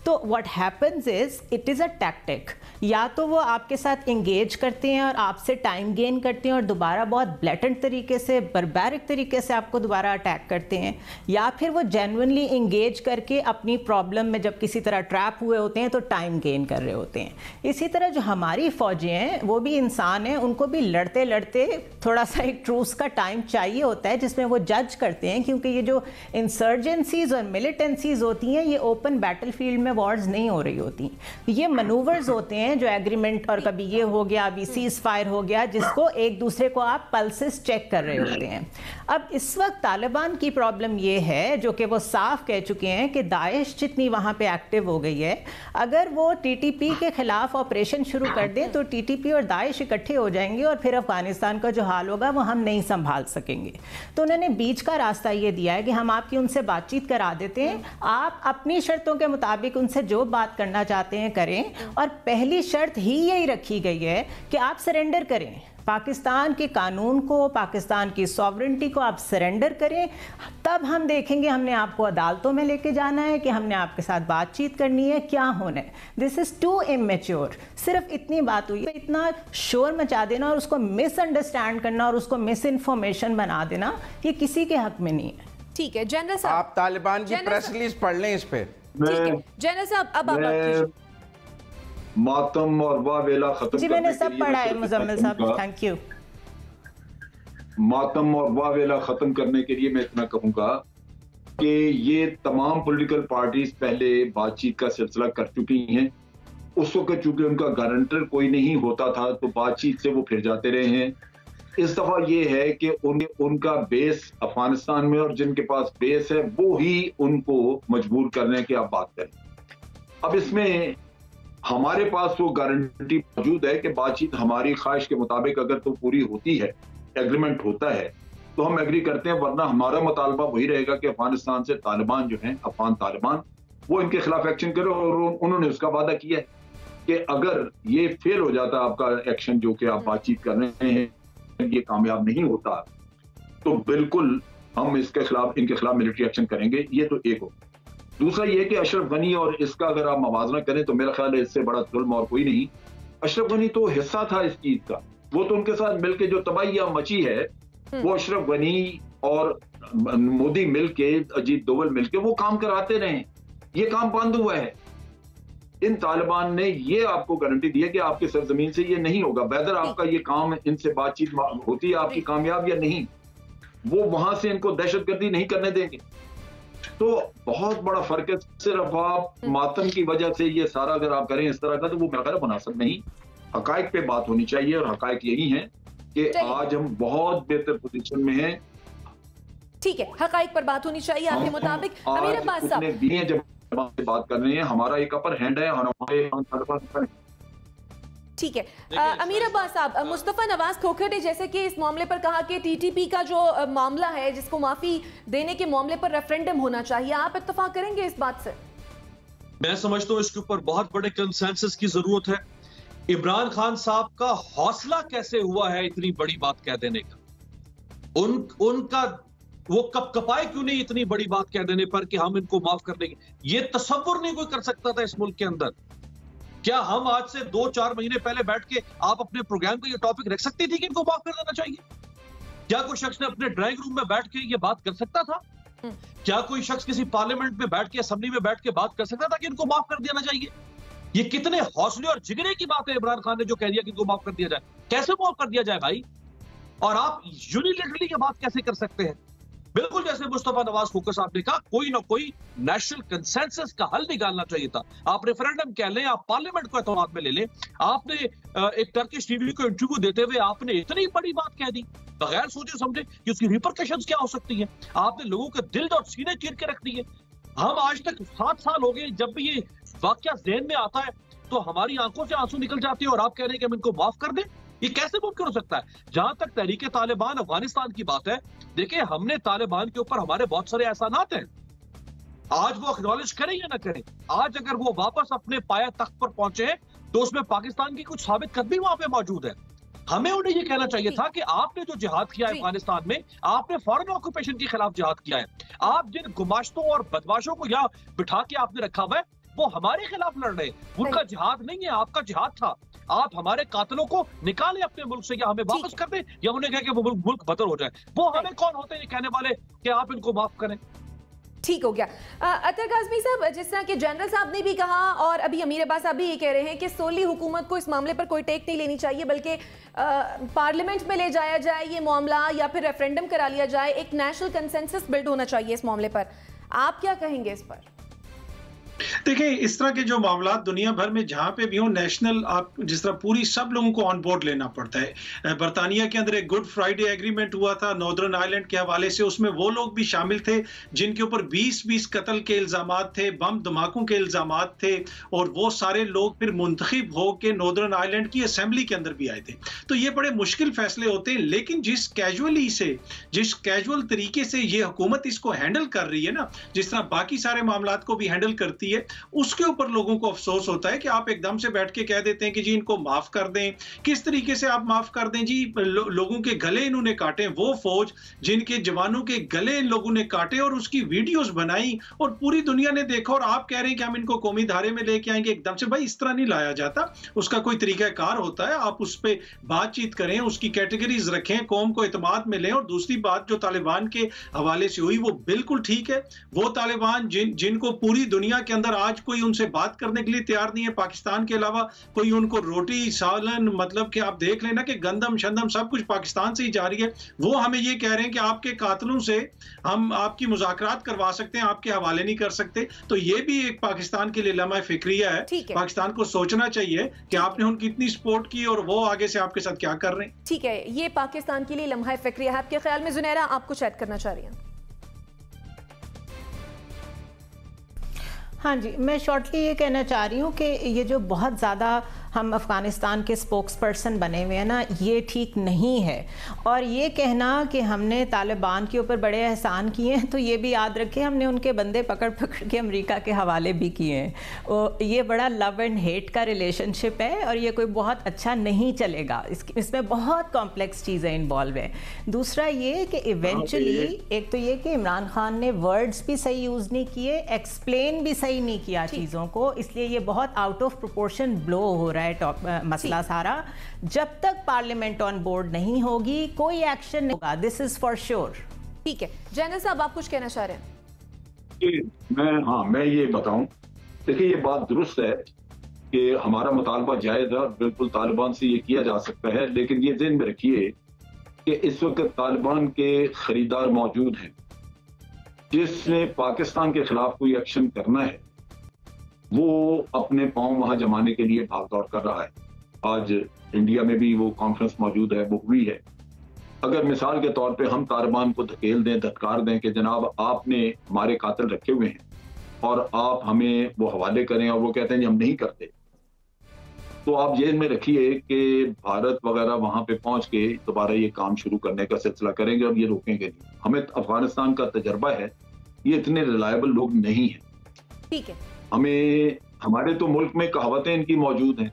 तो what happens is it is a tactic, या तो वो आपके साथ इंगेज करते हैं और आपसे टाइम गेन करते हैं और दोबारा बहुत ब्लैटेंट तरीके से, बर्बैरिक तरीके से आपको दोबारा अटैक करते हैं, या फिर वो जेन्युइनली इंगेज करके अपनी प्रॉब्लम में जब किसी तरह ट्रैप हुए होते हैं तो टाइम गेन कर रहे होते हैं। इसी तरह जो हमारी फौजी हैं वो भी इंसान हैं, उनको भी लड़ते लड़ते थोड़ा सा एक ट्रूस का टाइम चाहिए होता है जिसमें वो जज करते हैं, क्योंकि ये जो इंसर्जेंसीज और मिलिटेंसीज होती हैं ये ओपन बैटलफील्ड में वॉर्स नहीं हो रही होती, ये मनूवर्स होते हैं जो एग्रीमेंट, और कभी ये हो गया, अभी सीज फायर हो गया, जिसको एक दूसरे को आप पल्सेस चेक कर रहे होते हैं। अब इस वक्त तालिबान की प्रॉब्लम ये है, जो कि वो साफ कह चुके हैं कि दाइश जितनी वहाँ पे एक्टिव हो गई है, अगर वो टीटीपी के खिलाफ ऑपरेशन शुरू कर दें तो टीटीपी और दाइश इकट्ठे हो जाएंगे और फिर अफगानिस्तान का जो हाल होगा वो हम नहीं संभाल सकेंगे। तो उन्होंने बीच का रास्ता ये दिया है कि हम आपकी उनसे बातचीत करा देते हैं, आप अपनी शर्तों के मुताबिक उनसे जो बात करना चाहते हैं करें, और पहली शर्त ही यही रखी गई है कि आप सरेंडर करें, पाकिस्तान के कानून को, पाकिस्तान की सॉवरेंटी को आप सरेंडर करें, तब हम देखेंगे हमने आपको अदालतों में लेके जाना है कि हमने आपके साथ बातचीत करनी है, क्या होना है। This is too immature. सिर्फ इतनी बात हुई, इतना शोर मचा देना और उसको मिसअंडरस्टैंड करना और उसको मिस इन्फॉर्मेशन बना देना, ये किसी के हक में नहीं है। ठीक है जनरल साहब, आप तालिबान की प्रेस रिलीज पढ़ लें इस पे। जनरल साहब अब आप बात कीजिए। मातम और वावेला खत्म, जी मैंने सब पढ़ा है मुजम्मिल साहब, थैंक यू। मातम और वावेला खत्म करने के लिए मैं इतना कहूंगा कि ये तमाम पॉलिटिकल पार्टीज पहले बातचीत का सिलसिला कर चुकी हैं। उस वक्त चूंकि उनका गारंटर कोई नहीं होता था तो बातचीत से वो फिर जाते रहे हैं। इस दफा ये है कि उनका बेस अफगानिस्तान में, और जिनके पास बेस है वो ही उनको मजबूर कर रहे हैं कि आप बात करें। अब इसमें हमारे पास वो गारंटी मौजूद है कि बातचीत हमारी ख्वाहिश के मुताबिक अगर तो पूरी होती है, एग्रीमेंट होता है तो हम एग्री करते हैं, वरना हमारा मुतालबा वही रहेगा कि अफगानिस्तान से तालिबान जो हैं, अफगान तालिबान, वो इनके खिलाफ एक्शन करे। और उन्होंने उसका वादा किया है कि अगर ये फेल हो जाता आपका एक्शन जो कि आप बातचीत कर रहे हैं, ये कामयाब नहीं होता तो बिल्कुल हम इनके खिलाफ मिलिट्री एक्शन करेंगे। ये तो एक हो। दूसरा ये कि अशरफ गनी और इसका अगर आप मवाजना करें तो मेरा ख्याल है इससे बड़ा जुल्म और कोई नहीं। अशरफ गनी तो हिस्सा था इस चीज का, वो तो उनके साथ मिलके जो तबाहियां मची है वो अशरफ गनी और मोदी मिलके, अजीत दोवल मिलके वो काम कराते रहे। ये काम बंद हुआ है। इन तालिबान ने ये आपको गारंटी दी है कि आपके सरजमीन से ये नहीं होगा, वेदर आपका ये काम इनसे बातचीत होती है आपकी कामयाब या नहीं, वो वहां से इनको दहशतगर्दी नहीं करने देंगे। तो बहुत बड़ा फर्क है। सिर्फ आप मातम की वजह से ये सारा अगर आप करें इस तरह का तो वो मेरा ख्याल मुनासिब नहीं। हकायक पे बात होनी चाहिए और हकायक यही है कि आज हम बहुत बेहतर पोजीशन में हैं। ठीक है, हकायक पर बात होनी चाहिए आपके मुताबिक। अमीर अब्बास साहब, जब बात कर रहे हैं, हमारा एक अपर हैंड है, हमारे ठीक है। अमीर अब्बास साहब, मुस्तफ़ा नवाज खोखर ने जैसे कि इस मामले पर कहा कि टीटीपी का जो मामला है जिसको माफी देने के मामले पर रेफरेंडम होना चाहिए, आप इत्तेफाक करेंगे इस बात से? मैं समझता हूं इसके ऊपर बहुत बड़े कंसेंसस की जरूरत है। इमरान खान साहब का हौसला कैसे हुआ है इतनी बड़ी बात कह देने का? उनका वो कपाए क्यों नहीं इतनी बड़ी बात कह देने पर कि हम इनको माफ कर देंगे? ये तसव्वुर नहीं कोई कर सकता था इस मुल्क के अंदर। क्या हम आज से 2-4 महीने पहले बैठ के आप अपने प्रोग्राम पे ये टॉपिक रख सकती थी कि इनको माफ कर देना चाहिए? क्या कोई शख्स ने अपने ड्राइंग रूम में बैठ के ये बात कर सकता था? क्या कोई शख्स किसी पार्लियामेंट में बैठ के, असेंबली में बैठ के बात कर सकता था कि इनको माफ कर देना चाहिए? ये कितने हौसले और जिगरे की बात है इमरान खान ने जो कह दिया कि इनको माफ कर दिया जाए। कैसे माफ कर दिया जाए भाई? और आप यूनिलैटरली ये बात कैसे कर सकते हैं? बिल्कुल जैसे मुस्तफा नवाज खोखर साहब ने कहा, कोई ना कोई नेशनल कंसेंसस का हल निकालना चाहिए था। आप रेफरेंडम कह लें, आप पार्लियामेंट को एतमाद में ले लें। आपने एक टर्किश टीवी को इंटरव्यू देते हुए आपने इतनी बड़ी बात कह दी बगैर सोचे समझे कि उसकी रिपरकशंस क्या हो सकती है। आपने लोगों के दिल और सीने चीर के रख दिए। हम आज तक 7 साल हो गए, जब भी ये वाकया ज़हन में आता है तो हमारी आंखों से आंसू निकल जाते हैं और आप कह रहे हैं कि हम इनको माफ कर दें। ये कैसे मुमकिन हो सकता है? जहां तक तहरीके तालिबान अफगानिस्तान की बात है, देखिए हमने तालिबान के ऊपर हमारे बहुत सारे एहसानात हैं। आज वो एक्नॉलेज करें या ना करें, आज अगर वो वापस अपने पाया तख्त पर पहुंचे तो उसमें पाकिस्तान की कुछ साबित कदमी वहां पे मौजूद है। हमें उन्हें ये कहना चाहिए था कि आपने जो जिहाद किया है अफगानिस्तान में, आपने फॉरेन ऑक्यूपेशन के खिलाफ जिहाद किया है। आप जिन गुमाश्तों और बदमाशों को यहाँ बिठा के आपने रखा हुआ है, वो हमारे खिलाफ लड़ रहे हैं। उनका जिहाद नहीं है, आपका जिहाद था। आप हमारे कातिलों को निकालें अपने मुल्क से, या हमें वापस कर दें, या उन्हें कहें कि वो मुल्क बदर हो जाए। वो हमें कौन होते हैं ये कहने वाले कि आप इनको माफ करें? ठीक हो गया। अतर काज़मी साहब, जिस तरह के जनरल साहब ने भी कहा और अभी अमीर अब्बास साहब भी ये कह रहे हैं कि सोली हुकूमत को इस मामले पर कोई टेक नहीं लेनी चाहिए, बल्कि पार्लियामेंट में ले जाया जाए ये मामला, या फिर रेफरेंडम करा लिया जाए, एक नेशनल कंसेंसस बिल्ड होना चाहिए इस मामले पर। आप क्या कहेंगे इस पर? देखिए, इस तरह के जो मामला दुनिया भर में जहां पे भी हो, नेशनल आप जिस तरह पूरी सब लोगों को ऑन बोर्ड लेना पड़ता है। बरतानिया के अंदर एक गुड फ्राइडे एग्रीमेंट हुआ था नॉर्दर्न आयरलैंड के हवाले से, उसमें वो लोग भी शामिल थे जिनके ऊपर 20-20 कत्ल के इल्जामात थे, बम धमाकों के इल्जामात थे, और वो सारे लोग फिर मुंतखब होकर नॉर्दर्न आयरलैंड की असेंबली के अंदर भी आए थे। तो ये बड़े मुश्किल फैसले होते हैं, लेकिन जिस कैजुअल तरीके से ये हुकूमत इसको हैंडल कर रही है ना, जिस तरह बाकी सारे मामलात को भी हैंडल करती है, उसके ऊपर लोगों को अफसोस होता है कि आप एकदम से बैठ के कह देते हैं कि जी इनको माफ कर दें। किस तरीके से आप माफ कर दें जी? लोगों के गले इन्होंने काटे, वो फौज जिनके जवानों के गले इन लोगों ने काटे और उसकी वीडियोस बनाई और पूरी दुनिया ने देखा, और आप कह रहे हैं कि हम इनको कौमी धारे में लेके आएंगे एकदम से। भाई, इस तरह नहीं लाया जाता, उसका कोई तरीकाकार होता है। आप उस पर बातचीत करें, उसकी कैटेगरीज रखें, कौम को इत्मीनान में लें। और दूसरी बात जो तालिबान के हवाले से हुई वो बिल्कुल ठीक है। वो तालिबान जिनको पूरी दुनिया के अंदर आज कोई उनसे बात करने के लिए तैयार नहीं है, पाकिस्तान के अलावा कोई उनको रोटी सालन, मतलब कि आप देख लेना कि गंदम शंदम सब कुछ पाकिस्तान से ही जा रही है, वो हमें ये कह रहे हैं कि आपके कातलों से हम आपकी मुज़ाकरात करवा सकते हैं, आपके हवाले नहीं कर सकते। तो ये भी एक पाकिस्तान के लिए लम्हा फिक्रिया है। पाकिस्तान को सोचना चाहिए कि आपने उनकी इतनी सपोर्ट की और वो आगे से आपके साथ क्या कर रहे हैं। ठीक है, ये पाकिस्तान के लिए लम्हा फिक्रिया है। आपके ख्याल में जुनैरा, आप कुछ ऐड करना चाह रही हैं? हाँ जी, मैं शॉर्टली ये कहना चाह रही हूँ कि ये जो बहुत ज़्यादा हम अफ़गानिस्तान के स्पोक्स पर्सन बने हुए हैं ना, ये ठीक नहीं है। और ये कहना कि हमने तालिबान के ऊपर बड़े एहसान किए हैं, तो ये भी याद रखें हमने उनके बंदे पकड़ पकड़ के अमेरिका के हवाले भी किए हैं। ये बड़ा लव एंड हेट का रिलेशनशिप है और ये कोई बहुत अच्छा नहीं चलेगा। इसमें बहुत कॉम्प्लेक्स चीज़ें इन्वॉल्व हैं। दूसरा ये कि इवेंचुअली एक तो ये कि इमरान खान ने वर्ड्स भी सही यूज़ नहीं किए, एक्सप्लेन भी सही नहीं किया चीज़ों को, इसलिए ये बहुत आउट ऑफ प्रोपोर्शन ब्लो हो रहा है मसला सारा। जब तक पार्लियामेंट ऑन बोर्ड नहीं होगी कोई एक्शन नहीं होगा, दिस इज फॉर श्योर। ठीक है, जनरल साहब आप कुछ कहना चाह रहे हैं? मैं ये बताऊं, देखिए ये बात दुरुस्त है कि हमारा मुतालबा जायज है, बिल्कुल तालिबान से ये किया जा सकता है, लेकिन ये ज़हन में रखिए कि इस वक्त तालिबान के खरीदार मौजूद हैं। जिसने पाकिस्तान के खिलाफ कोई एक्शन करना है वो अपने पांव वहां जमाने के लिए भाग दौड़ कर रहा है। आज इंडिया में भी वो कॉन्फ्रेंस मौजूद है, वो हुई है। अगर मिसाल के तौर पे हम तालिबान को धकेल दें, धटकार दें कि जनाब आपने हमारे कातिल रखे हुए हैं और आप हमें वो हवाले करें, और वो कहते हैं हम नहीं करते, तो आप जेल में रखिए कि भारत वगैरह वहां पे पहुंच के दोबारा ये काम शुरू करने का सिलसिला करेंगे और ये रोकेंगे नहीं। हमें अफगानिस्तान का तजर्बा है, ये इतने रिलायबल लोग नहीं है। ठीक है, हमें हमारे तो मुल्क में कहावतें इनकी मौजूद हैं,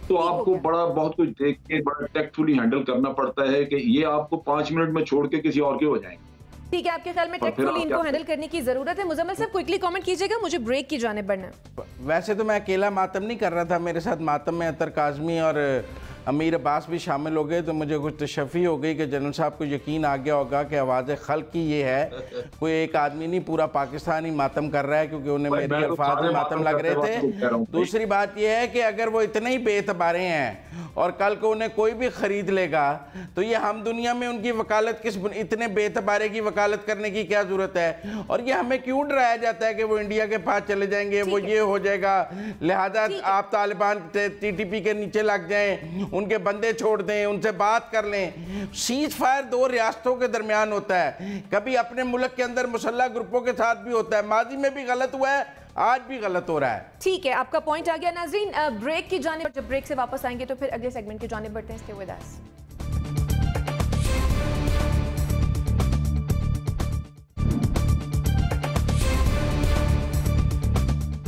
तो आपको बहुत कुछ देख के बड़ा टेक्टफुली हैंडल करना पड़ता है कि ये आपको 5 मिनट में छोड़ के किसी और के हो जाएंगे। ठीक है, आपके ख्याल में टेक्टफुली इनको हैंडल करने की जरूरत है? मुजम्मिल साहब क्विकली कमेंट कीजिएगा, मुझे ब्रेक की जाने बढ़ना है। वैसे तो मैं अकेला मातम नहीं कर रहा था, मेरे साथ मातम में अतर काज़मी और अमीर अब्बास भी शामिल हो गए, तो मुझे कुछ तशफ़ी हो गई कि जनरल साहब को यकीन आ गया होगा कि आवाज़ खल्क़ की ये है, कोई एक आदमी नहीं पूरा पाकिस्तान ही मातम कर रहा है, क्योंकि उन्हें मेरे अल्फाज में मातम लग रहे थे। दूसरी बात यह है कि अगर वो इतने ही बेतबारे हैं और कल को उन्हें कोई भी ख़रीद लेगा तो ये हम दुनिया में उनकी वकालत इतने बेतबारे की वकालत करने की क्या ज़रूरत है? और ये हमें क्यों डराया जाता है कि वो इंडिया के पास चले जाएंगे, वो ये हो जाएगा, लिहाजा आप तालिबान TTP के नीचे लग जाएं, उनके बंदे छोड़ दें, उनसे बात कर लें। सीज फायर 2 रियासतों के दरमियान होता है, कभी अपने मुल्क के अंदर मुसल्लह ग्रुपों के साथ भी होता है, माजी में भी गलत हुआ है, आज भी गलत हो रहा है। ठीक है, आपका पॉइंट आ गया। नाज़रीन, ब्रेक की जाने, जब ब्रेक से वापस आएंगे तो फिर अगले सेगमेंट की जाने बढ़ते हैं। Stay with us.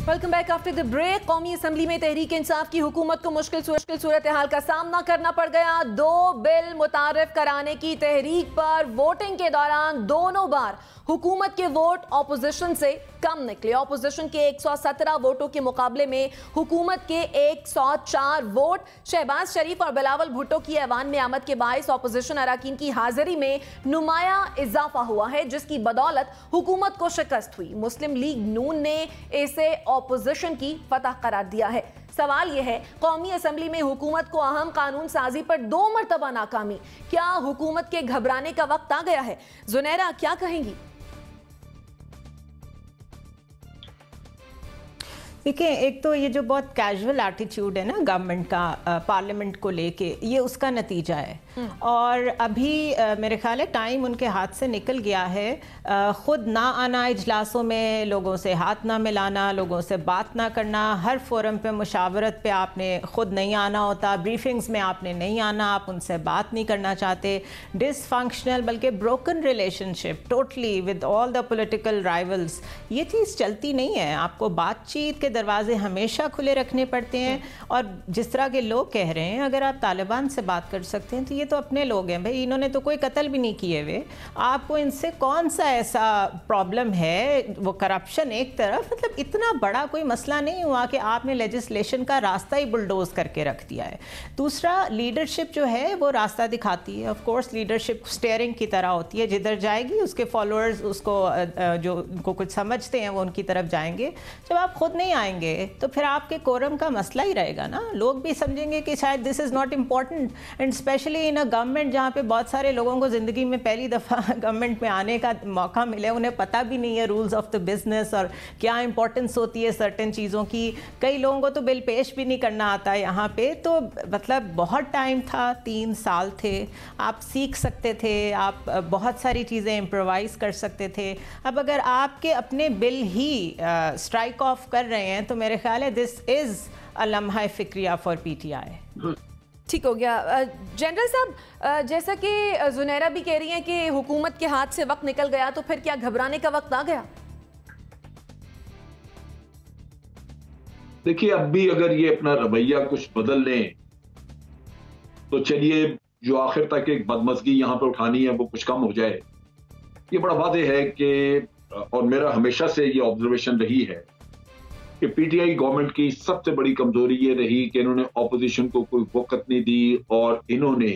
Welcome back after the break. कौमी असम्बली में तहरीक इंसाफ की हुकूमत को मुश्किल सूरत हाल का सामना करना पड़ गया। 2 बिल मुतारिफ कराने की तहरीक पर वोटिंग के दौरान दोनों बार हुकूमत के वोट ऑपोजिशन से कम निकले। ऑपोजिशन के 117 वोटों के मुकाबले में हुकूमत के 104 वोट। शहबाज शरीफ और बिलावल भुट्टो की ऐवान में आमद के बायस ऑपोजिशन अराकीन की हाजिरी में नुमाया इजाफा हुआ है, जिसकी बदौलत हुकूमत को शिकस्त हुई। मुस्लिम लीग नून ने इसे ऑपोजिशन की फतह करार दिया है। सवाल यह है, कौमी असेंबली में हुकूमत को अहम कानून साजी पर 2 मरतबा नाकामी, क्या हुकूमत के घबराने का वक्त आ गया है? जुनैरा क्या कहेंगी? देखिए, एक तो ये जो बहुत कैजुअल एटीट्यूड है ना गवर्नमेंट का पार्लियामेंट को लेके, ये उसका नतीजा है। और अभी मेरे ख्याल है टाइम उनके हाथ से निकल गया है। ख़ुद ना आना इजलासों में, लोगों से हाथ ना मिलाना, लोगों से बात ना करना, हर फोरम पे मुशावरत पे आपने ख़ुद नहीं आना होता, ब्रीफिंग्स में आपने नहीं आना, आप उनसे बात नहीं करना चाहते। डिसफंक्शनल बल्कि broken relationship totally with all the political rivals, ये चीज़ चलती नहीं है। आपको बातचीत के दरवाजे हमेशा खुले रखने पड़ते हैं। और जिस तरह के लोग कह रहे हैं, अगर आप तालिबान से बात कर सकते हैं तो ये तो अपने लोग हैं भाई, इन्होंने तो कोई कत्ल भी नहीं किए हुए। आपको इनसे कौन सा ऐसा प्रॉब्लम है? वो करप्शन एक तरफ, मतलब इतना बड़ा कोई मसला नहीं हुआ कि आपने लेजिस्लेशन का रास्ता ही बुलडोज करके रख दिया है। दूसरा, लीडरशिप जो है वो रास्ता दिखाती है। ऑफ कोर्स लीडरशिप स्टीयरिंग की तरह होती है, जिधर जाएगी उसके फॉलोअर्स उसको जो उनको कुछ समझते हैं वो उनकी तरफ जाएंगे। जब आप खुद नहीं आएंगे तो फिर आपके कोरम का मसला ही रहेगा ना। लोग भी समझेंगे कि शायद this is not important, and specially in a government जहाँ पे बहुत सारे लोगों को ज़िंदगी में पहली दफ़ा गवर्नमेंट में आने का मौका मिले, उन्हें पता भी नहीं है रूल्स ऑफ द बिजनेस और क्या इंपॉर्टेंस होती है सर्टेन चीज़ों की। कई लोगों को तो बिल पेश भी नहीं करना आता यहाँ पे। तो मतलब बहुत टाइम था, 3 साल थे, आप सीख सकते थे, आप बहुत सारी चीज़ें इम्प्रोवाइज़ कर सकते थे। अब अगर आपके अपने बिल ही स्ट्राइक ऑफ कर रहे हैं तो मेरे ख्याल है दिस इज़ अ लम्हा फिक्रिया फॉर PTI। ठीक हो गया। जनरल साहब, जैसा कि जुनैरा भी कह रही हैं कि हुकूमत के हाथ से वक्त निकल गया, तो फिर क्या घबराने का वक्त आ गया? देखिए, अब भी अगर ये अपना रवैया कुछ बदल लें तो चलिए, जो आखिर तक एक बदमज़गी यहाँ पर उठानी है वो कुछ कम हो जाए। ये बड़ा वाज़ेह है कि, और मेरा हमेशा से ये ऑब्जर्वेशन रही है कि PTI गवर्नमेंट की सबसे बड़ी कमजोरी ये रही कि इन्होंने ऑपोजिशन को कोई वक़्त नहीं दी और इन्होंने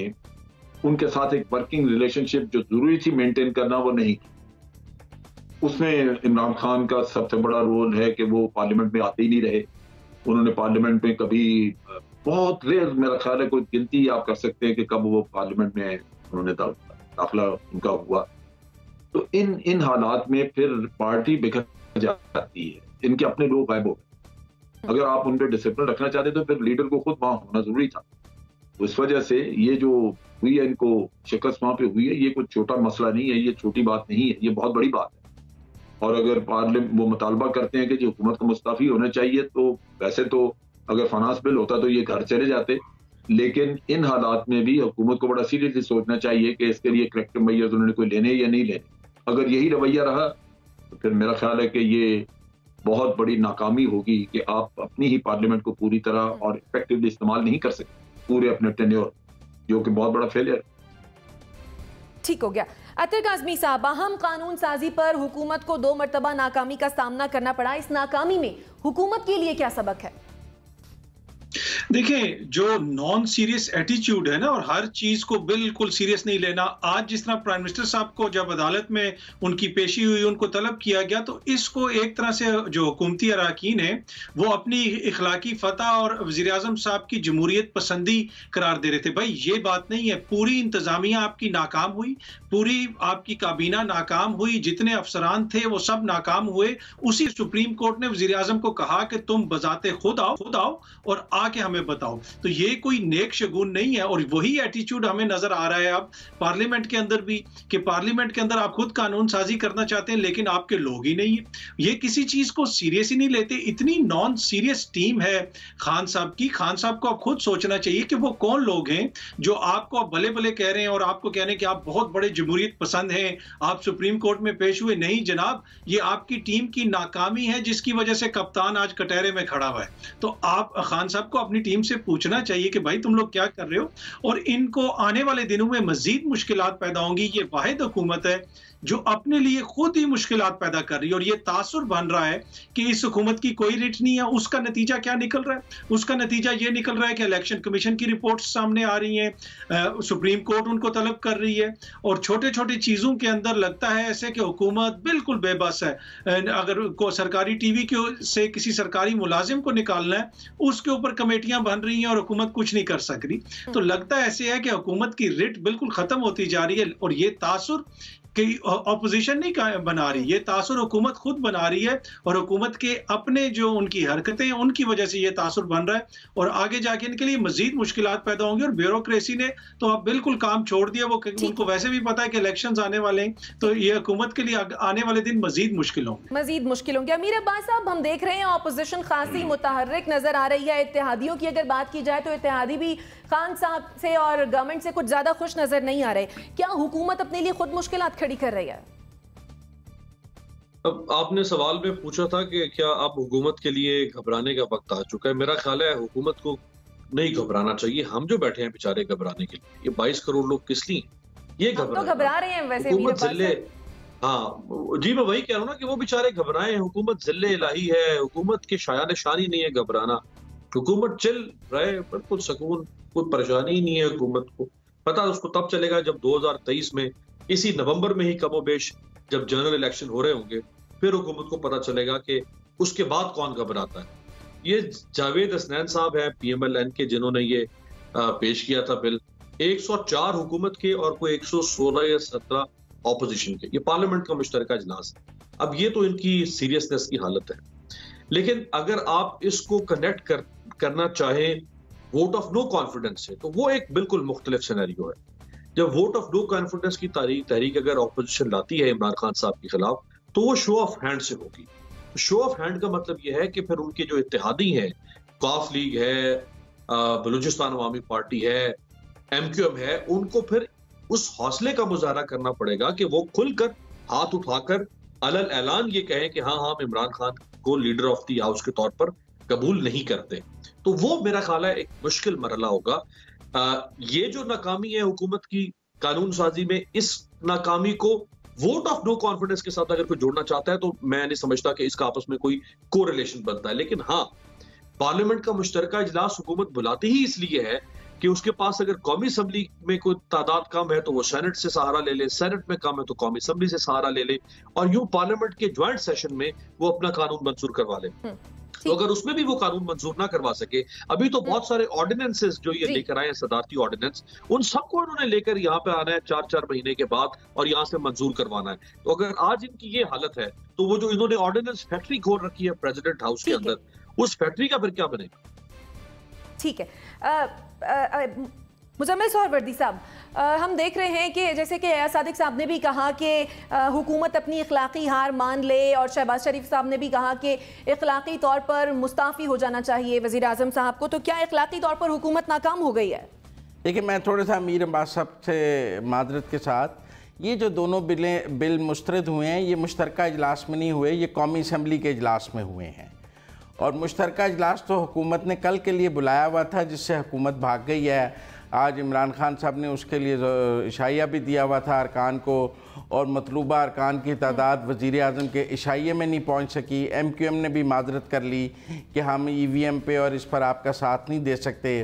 उनके साथ एक वर्किंग रिलेशनशिप जो जरूरी थी मेंटेन करना वो नहीं की। उसमें इमरान खान का सबसे बड़ा रोल है कि वो पार्लियामेंट में आते ही नहीं रहे। उन्होंने पार्लियामेंट में कभी, बहुत रेयर, मेरा ख्याल है कोई गिनती आप कर सकते हैं कि कब वो पार्लियामेंट में उन्होंने दाखिला उनका हुआ। तो इन हालात में फिर पार्टी बिखर जाती है, इनके अपने लोग गायब हो गए। अगर आप उन पर डिसिप्लिन रखना चाहते तो फिर लीडर को खुद वहां होना जरूरी था। तो इस वजह से ये जो हुई है, इनको शिकस्त वहां पे हुई है, ये कोई छोटा मसला नहीं है, ये छोटी बात नहीं है, ये बहुत बड़ी बात है। और अगर पार्लियामेंट वो मुतालबा करते हैं कि जो हुकूमत को मुस्तफी होना चाहिए, तो वैसे तो अगर फाइनेंस बिल होता तो ये घर चले जाते, लेकिन इन हालात में भी हुकूमत को बड़ा सीरियसली सोचना चाहिए कि इसके लिए करेक्टिव मेजर्स उन्होंने कोई लेने या नहीं लेने। अगर यही रवैया रहा तो फिर मेरा ख्याल है कि ये बहुत बड़ी नाकामी होगी कि आप अपनी ही पार्लियामेंट को पूरी तरह और इफेक्टिवली इस्तेमाल नहीं कर सकते पूरे अपने टेन्योर, जो कि बहुत बड़ा फेलियर। ठीक हो गया। अतर काज़मी साहब, अहम कानून साजी पर हुकूमत को 2 मरतबा नाकामी का सामना करना पड़ा। इस नाकामी में हुकूमत के लिए क्या सबक है? देखिए, जो नॉन सीरियस एटीट्यूड है ना, और हर चीज को बिल्कुल सीरियस नहीं लेना। आज जिस तरह प्राइम मिनिस्टर साहब को जब अदालत में उनकी पेशी हुई, उनको तलब किया गया, तो इसको एक तरह से जो हुकूमती अराकीन है वो अपनी इखलाकी फतह और वज़ीर आज़म साहब की जमहूरियत पसंदी करार दे रहे थे। भाई ये बात नहीं है। पूरी इंतजामिया आपकी नाकाम हुई, पूरी आपकी काबीना नाकाम हुई, जितने अफसरान थे वो सब नाकाम हुए। उसी सुप्रीम कोर्ट ने वज़ीर आज़म को कहा कि तुम बजाते खुद आओ और आके हमें बताओ। तो ये कोई नेक शगुन नहीं है। और वही एटीट्यूड हमें नजर आ रहा है अब पार्लियामेंट के अंदर भी, कि पार्लियामेंट के अंदर आप खुद कानून साजी करना चाहते हैं लेकिन आपके लोग ही नहीं है। ये किसी चीज को सीरियस ही नहीं लेते। इतनी नॉन सीरियस टीम है खान साहब की। खान साहब को आप खुद सोचना चाहिए कि वो कौन लोग हैं जो आपको भले भले कह रहे हैं और आपको कह रहे हैं कि आप बहुत बड़े जमहूरियत पसंद हैं, आप सुप्रीम कोर्ट में पेश हुए। नहीं जनाब, ये आपकी टीम की नाकामी है जिसकी वजह से कप्तान आज कटहरे में खड़ा हुआ है। तो आप खान साहब को अपनी टीम से पूछना चाहिए कि भाई तुम लोग क्या कर रहे हो। और इनको आने वाले दिनों में मजीद मुश्किलात पैदा होंगी। ये वाहिद हुकूमत है जो अपने लिए खुद ही मुश्किलात पैदा कर रही है। और ये तासुर बन रहा है कि इस हुकूमत की कोई रिट नहीं है। उसका नतीजा क्या निकल रहा है? उसका नतीजा ये निकल रहा है कि इलेक्शन कमीशन की रिपोर्ट्स सामने आ रही हैं, सुप्रीम कोर्ट उनको तलब कर रही है, और छोटे छोटे चीज़ों के अंदर लगता है ऐसे कि हुकूमत बिल्कुल बेबस है। अगर को सरकारी टीवी के से किसी सरकारी मुलाजिम को निकालना है, उसके ऊपर कमेटियां बन रही हैं और हुकूमत कुछ नहीं कर सक रही। तो लगता ऐसे है कि हुकूमत की रिट बिल्कुल खत्म होती जा रही है। और ये तासुर कि ऑपोजिशन नहीं बना रही, ये तासुर हुकूमत खुद बना रही है, और हुकूमत के अपने जो उनकी हरकतें हैं उनकी वजह से ये तासुर बन रहा है। और आगे जाके इनके लिए मजीद मुश्किलात पैदा होंगी। और ब्यूरोक्रेसी ने तो अब बिल्कुल काम छोड़ दिया। वो उनको वैसे भी पता है कि इलेक्शंस आने वाले हैं, तो ये हुकूमत के लिए आने वाले दिन मजीद मुश्किल होंगे। अमीर अब्बास साहब, हम देख रहे हैं ऑपोजिशन खासी मुतहर्रिक नजर आ रही है। इत्तेहादियों की अगर बात की जाए तो इत्तेहादी भी खान साहब से और गवर्नमेंट से कुछ ज्यादा खुश नजर नहीं आ रहे। क्या हुकूमत अपने लिए खुद मुश्किलात खड़ी कर रही है? अब आपने सवाल में पूछा था कि क्या अब हुकूमत के लिए घबराने का वक्त आ चुका है। मेरा ख्याल है हुकूमत को नहीं घबराना चाहिए। हम जो बैठे हैं बेचारे घबराने के लिए, ये 22 करोड़ लोग किस लिए ये घबरा रहे हैं? वैसे हुकूमत जिले, हाँ जी, मैं वही कह रहा हूँ ना कि वो बेचारे घबराए। हुकूमत जिले इलाही है, हुकूमत की शायान शानी नहीं है घबराना। हुकूमत चिल रहे, बिल्कुल सुकून, कोई परेशानी ही नहीं है हुकूमत को। पता उसको तब चलेगा जब 2023 में इसी नवंबर में ही कमोबेश जब जनरल इलेक्शन हो रहे होंगे, फिर हुकूमत को पता चलेगा कि उसके बाद कौन घबराता है। ये जावेद हसनैन साहब है PMLN के, जिन्होंने ये पेश किया था बिल। 104 हुकूमत के और कोई 116 या 17 ऑपोजिशन के। ये पार्लियामेंट का मुश्तरका इजलास है। अब ये तो इनकी सीरियसनेस की हालत है। लेकिन अगर आप इसको कनेक्ट करना चाहें वोट ऑफ नो कॉन्फिडेंस से, तो वो एक बिल्कुल मुख्तलिफ सिनेरियो है। जब वोट ऑफ नो कॉन्फिडेंस की तहरीक अगर ऑपोजिशन लाती है इमरान खान साहब के खिलाफ, तो वो शो ऑफ हैंड से होगी। शो ऑफ हैंड का मतलब यह है कि फिर उनके जो इत्तेहादी हैं, कॉफ लीग है, बलूचिस्तान अवामी पार्टी है, MQM है, उनको फिर उस हौसले का मुजाहरा करना पड़ेगा कि वो खुलकर हाथ उठाकर अलल ऐलान ये कहें कि हाँ हम इमरान खान को लीडर ऑफ द हाउस के तौर पर कबूल नहीं करते। तो वो मेरा ख्याल है एक मुश्किल मरहला होगा। ये जो नाकामी है हुकूमत की कानून साजी में, इस नाकामी को वोट ऑफ नो कॉन्फिडेंस के साथ अगर कोई जोड़ना चाहता है, तो मैं नहीं समझता कि इसका आपस में कोई कोरिलेशन बनता है। लेकिन हाँ, पार्लियामेंट का मुश्तरका इजलास हुकूमत बुलाती ही इसलिए है कि उसके पास अगर कौमी असम्बली में कोई तादाद कम है तो वो सेनेट से सहारा ले ले, सेनेट में कम है तो कौमी असम्बली से सहारा ले ले, और यूं पार्लियामेंट के ज्वाइंट सेशन में वो अपना कानून मंजूर करवा ले। तो अगर उसमें भी वो कानून मंजूर ना करवा सके, अभी तो बहुत सारे ऑर्डिनेंसेस जो ये लेकर आए हैं, सदारती ऑर्डिनेंस, उन सबको उन्होंने लेकर यहाँ पे आना है 4-4 महीने के बाद और यहाँ से मंजूर करवाना है। तो अगर आज इनकी ये हालत है, तो वो जो इन्होंने ऑर्डिनेंस फैक्ट्री खोल रखी है प्रेसिडेंट हाउस के अंदर, उस फैक्ट्री का फिर क्या बनेगा? ठीक है मुजम्मिल सोहरवर्दी साहब, हम देख रहे हैं कि जैसे कि एयाज सादिक साहब ने भी कहा कि हुकूमत अपनी इखलाकी हार मान ले, और शहबाज शरीफ साहब ने भी कहा कि इखलाकी तौर पर मुस्ताफ़ी हो जाना चाहिए वज़ीर आज़म साहब को। तो क्या इखलाकी तौर पर हुकूमत नाकाम हो गई है? देखिए, मैं थोड़ा सा अमीर अब्बास साहब से मादरत के साथ, ये जो दोनों बिल मुस्तरद हुए हैं, ये मुश्तरका इजलास में नहीं हुए, ये कौमी असम्बली के इजलास में हुए हैं। और मुश्तरका इजलास तो हुकूमत ने कल के लिए बुलाया हुआ था, जिससे हुकूमत भाग गई है। आज इमरान खान साहब ने उसके लिए इशाइया भी दिया हुआ था अरकान को, और मतलूबा अरकान की तादाद वज़ीर आज़म के इशाइये में नहीं पहुंच सकी। MQM ने भी माजरत कर ली कि हम EVM पे और इस पर आपका साथ नहीं दे सकते,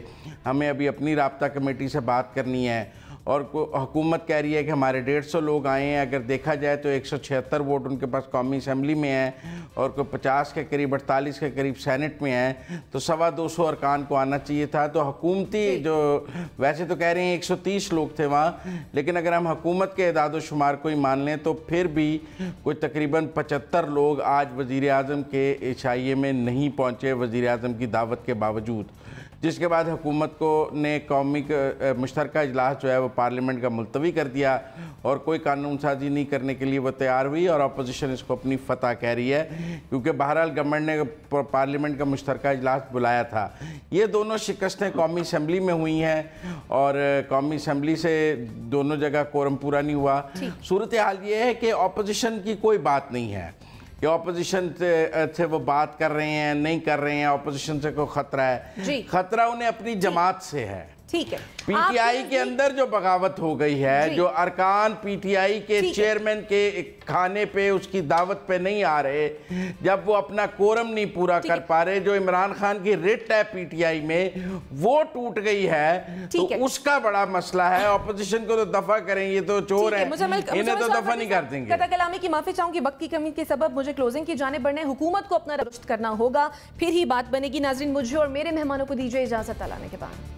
हमें अभी अपनी राब्ता कमेटी से बात करनी है। और हुकूमत कह रही है कि हमारे 150 लोग आए हैं। अगर देखा जाए तो 176 वोट उनके पास कौमी असम्बली में है और कोई 50 के करीब 48 के करीब सेनेट में है, तो 225 अरकान को आना चाहिए था। तो हुकूमती जो, वैसे तो कह रहे हैं 130 लोग थे वहाँ, लेकिन अगर हम हुकूमत के इदाद शुमार को ही मान लें तो फिर भी कोई तकरीबन 75 लोग आज वज़ीर आज़म के इशाइये में नहीं पहुँचे वज़ीर आज़म की दावत के बावजूद। जिसके बाद हुकूमत को ने कौमी मुश्तरका इजलास जो है वो पार्लियामेंट का मुलतवी कर दिया और कोई कानून साजी नहीं करने के लिए वो तैयार हुई, और अपोजिशन इसको अपनी फतह कह रही है, क्योंकि बहरहाल गवर्नमेंट ने पार्लियामेंट का मुश्तरका इजलास बुलाया था। ये दोनों शिकस्तें कौमी असम्बली में हुई हैं और कौमी असम्बली से दोनों जगह कोरम पूरा नहीं हुआ। सूरत हाल ये है कि अपोजिशन की कोई बात नहीं है कि ऑपोजिशन से वो बात कर रहे हैं नहीं कर रहे हैं, ऑपोजिशन से कोई खतरा है। खतरा उन्हें अपनी जमात से है। ठीक है, पीटीआई के अंदर जो बगावत हो गई है, जो अरकान पीटीआई के चेयरमैन के खाने पे उसकी दावत पे नहीं आ रहे, जब वो अपना कोरम नहीं पूरा कर पा रहे, जो इमरान खान की रिट है पीटीआई में वो टूट गई है, तो उसका बड़ा मसला है। ऑपोजिशन को तो दफा करें, ये तो चोर है, इन्हें तो दफा नहीं कर देंगे। कता कलामी की माफी चाहूंगी, वक्त की कमी के सबब मुझे क्लोजिंग की जाने बढ़ने, हुकूमत को अपना दुरुस्त करना होगा, फिर ही बात बनेगी। नाज़रीन, मुझे और मेरे मेहमानों को दीजिए इजाजत, अल्लाह ने के बाद।